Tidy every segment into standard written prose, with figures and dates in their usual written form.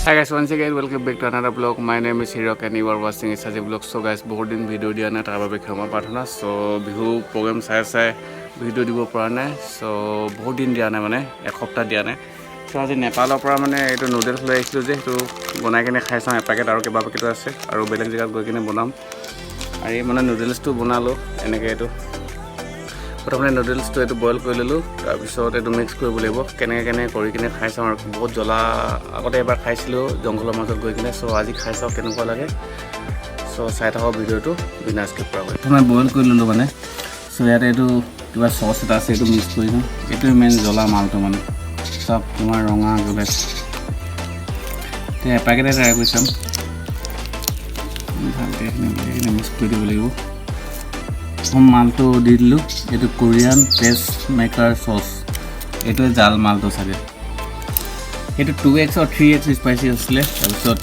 Hi guys, once again welcome back to another vlog. My name is Hirok and you are watching Isaji vlog. So guys, বহুত দিন video দিয়া নাই, তাৰ বাবে ক্ষমা প্ৰাৰ্থনা। সো বিহু প্ৰগ্ৰাম চাই ভিডিও দিব পৰা নাই। সো বহুত দিন দিয়া নাই, মানে এসপ্তাহ দিয়া নাই। সো আজি নেপালৰ পৰা মানে এইটো নুডলছ লৈ আহিছিলোঁ যে, সেইটো বনাই কিনে খাই চাওঁ। এপেকেট আৰু কেইবা পেকেটো আছে আৰু বেলেগ জেগাত গৈ কিনে বনাম। আৰু এই মানে নুডলছটো বনালোঁ এনেকৈ। এইটো প্ৰথমে নুডলছটো এইটো বইল কৰি ল'লোঁ, তাৰপিছত এইটো মিক্স কৰিব লাগিব। কেনেকৈ কৰি কিনে খাই চাওঁ। আৰু বহুত জ্বলা, আগতে এবাৰ খাইছিলোঁ জংঘলৰ মাজত গৈ কিনে। চ' আজি খাই চাওঁ কেনেকুৱা লাগে। চ' চাই থাকক ভিডিঅ'টো বিনা স্কিপ কৰাকৈ। প্ৰথমে বইল কৰি ল'লোঁ মানে। চ' ইয়াতে এইটো কিবা চচ এটা আছে, এইটো মিক্স কৰি দিওঁ। এইটোৱে মেইন জ্বলা মালটো মানে, চব তোমাৰ ৰঙা জ্বলাইছে। এতিয়া এপেকেটে ট্ৰাই কৰি চাম। ভালকৈ এইখিনি মিক্স কৰি দিব লাগিব। মালটো দি দিলোঁ। এইটো কোৰিয়ান পেষ্ট মেকাৰ চচ, এইটোৱে জাল মালটো চাগে। এইটো 2x আৰু 3x স্পাইচি আছিলে। তাৰপিছত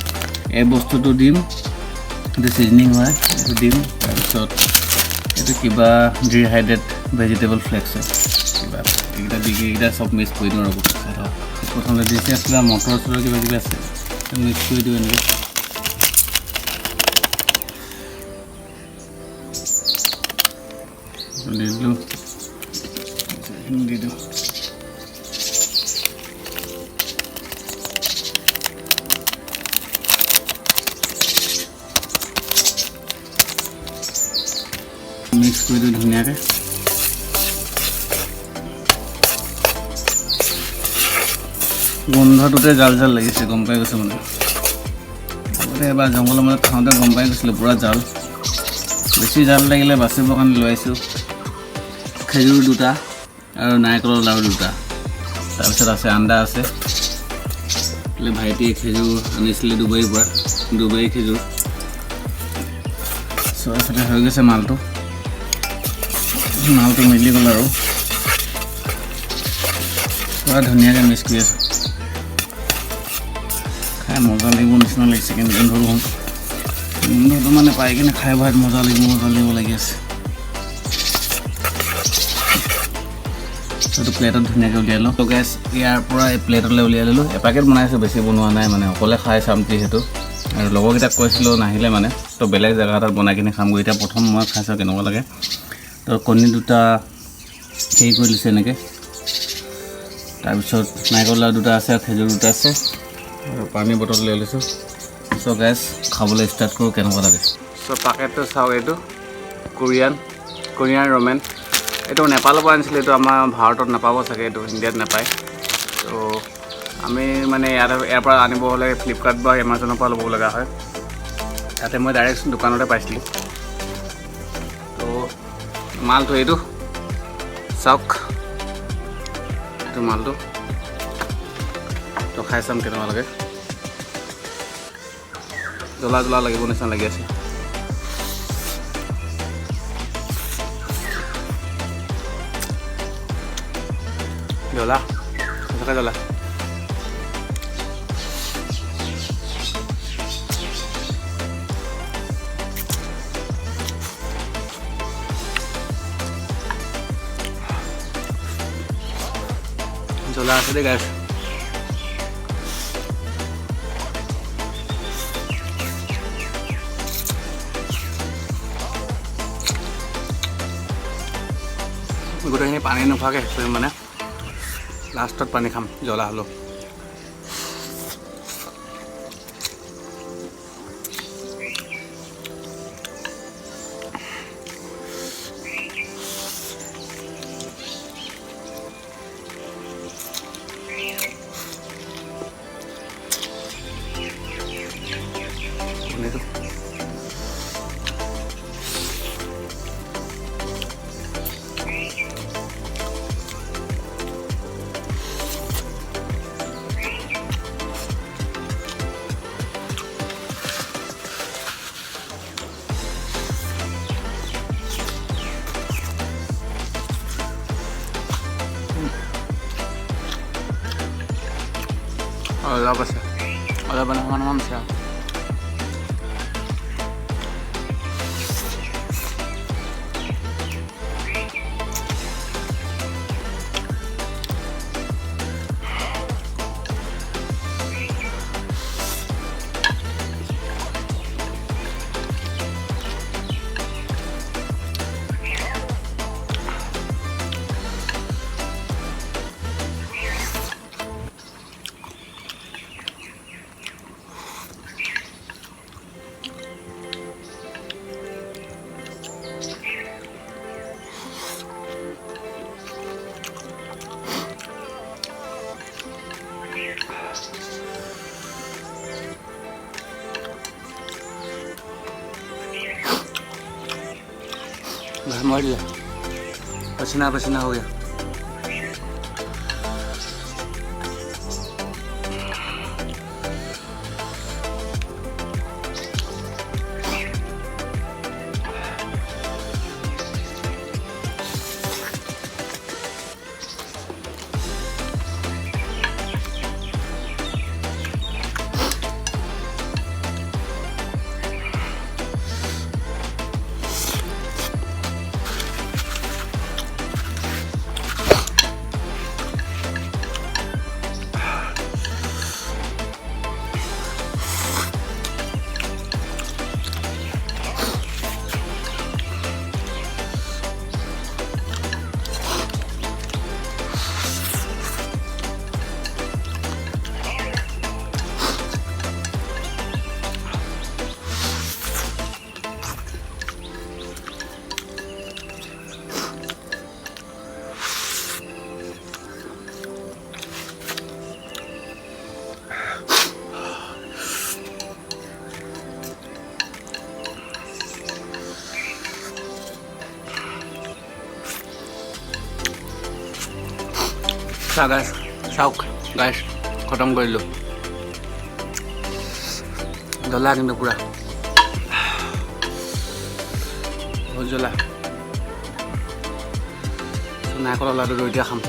এই বস্তুটো দিম, এইটো চিজনিং হয়, এইটো দিম। তাৰপিছত এইটো কিবা ডিহাইড্ৰেট ভেজিটেবল ফ্লেক্স হয় কিবা, এইকেইটা দি এইকেইটা চব মিক্স কৰি দিওঁ। ৰ'ব প্ৰথমতে দিছে আছিলে মটৰ চটৰ কিবা কিবি আছে, মিক্স কৰি দিওঁ এনেকৈ। দি দিলোঁ, দি দিওঁ। মিক্স কৰি দিওঁ ধুনীয়াকৈ। গোন্ধটোতে জাল জাল লাগিছে, গম পাই গৈছে মানে। আগতে এবাৰ জংঘলৰ মাজত খাওঁতে গম পাই গৈছিলোঁ পূৰা জাল। বেছি জাল লাগিলে বাচিবৰ কাৰণে লৈ আহিছোঁ খেজুৰ 2টা আৰু নাৰিকলৰ লাড়ু 2টা। তাৰপিছত আছে আন্দা আছে। ভাইটিয়ে খেজুৰ আনিছিলে ডুবাইৰ পৰা, ডুবাই খেজুৰ। চ' এইফালে হৈ গৈছে মালটো মিলি গ'ল আৰু পূৰা ধুনীয়াকৈ মিক্স কৰি আছোঁ। খাই মজা লাগিব নিচিনা লাগিছে, কিন্তু গোন্ধটো মানে পাই কিনে খাই বহুত মজা লাগিব লাগি আছে। এইটো প্লেটত ধুনীয়াকৈ উলিয়াই লওঁ। তো গেছ ইয়াৰ পৰা এই প্লেটলৈ উলিয়াই ল'লোঁ। এপেকেট বনাইছোঁ, বেছি বনোৱা নাই মানে, অকলে খাই চাম যিহেতু। আৰু লগৰকেইটাক কৈছিলোঁ নাহিলে মানে, তো বেলেগ জেগা এটাত বনাই কিনে খামগৈ। এতিয়া প্ৰথম মই খাই চাওঁ কেনেকুৱা লাগে। তো কণী 2টা হেৰি কৰি লৈছোঁ এনেকৈ। তাৰপিছত নাৰিকল লাড়ু 2টা আছে আৰু খেজুৰ 2টা আছে আৰু পানী বটল লৈ লৈছোঁ। চ' গেছ খাবলৈ ষ্টাৰ্ট কৰোঁ, কেনেকুৱা লাগে। চ' পেকেটটো চাওক, এইটো কোৰিয়ান ৰমেন। এইটো নেপালৰ পৰা আনিছিলোঁ। এইটো আমাৰ ভাৰতত নাপাব চাগে, এইটো ইণ্ডিয়াত নাপায়। তো আমি মানে ইয়াৰ পৰা আনিব হ'লে ফ্লিপকাৰ্ট বা এমাজনৰ পৰা ল'ব লগা হয়। তাতে মই ডাইৰেক্ট দোকানতে পাইছিলোঁ। তো মালটো এইটো চাওক, এইটো মালটো। তো খাই চাম কেনেকুৱা লাগে। জ্বলা লাগিব নিচিনা লাগি আছে। জ্বলা সঁচাকৈ জ্বলা। জ্বলা আছে দেই গাইছ। গোটেইখিনি পানী নোখোৱাকৈ শেষ কৰিম মানে, লাষ্টত পানী খাম জ্বলা হ'লেও। Olap আছে, olap naman siya. घाम दिया पसीना पसीना हो गया guys, sauk guys, khatam korilu jala kintu pura bahut jala so naikola ladu roi dia kham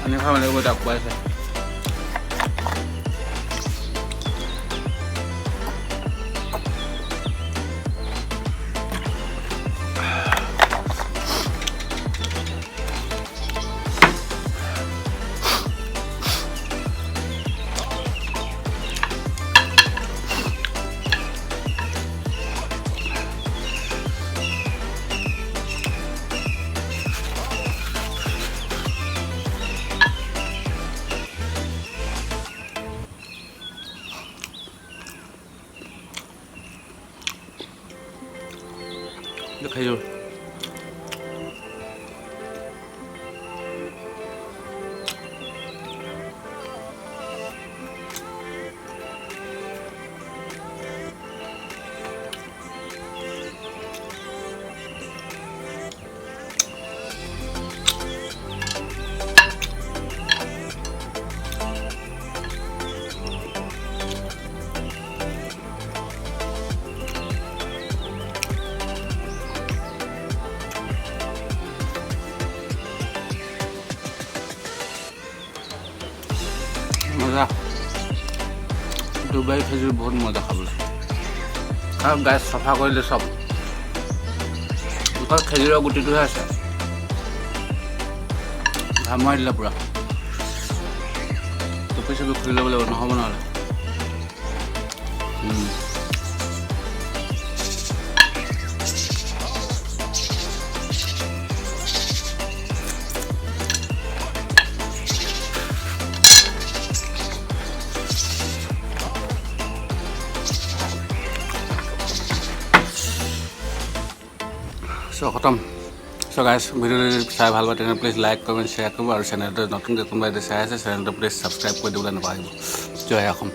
ani khamale go tak paise খাই যাও मजा दुबई खेजुर बहुत मजा खाबले और गैस सफा कर सब खेजुर गुटी घामार दिला पूरा टुपी चुपी खुली लब लगे नहब ना So खत्म so guys भिडियो चाই ভাল পাতে প্লিজ লাইক কমেন্ট শেয়ার কৰিব আৰু চেনেলটো নতুনকৈ কোনোবাই চাই আছে চেনেলটো প্লিজ সাবস্ক্ৰাইব কৰি দিবলৈ নাপাহৰিব জয় অসম।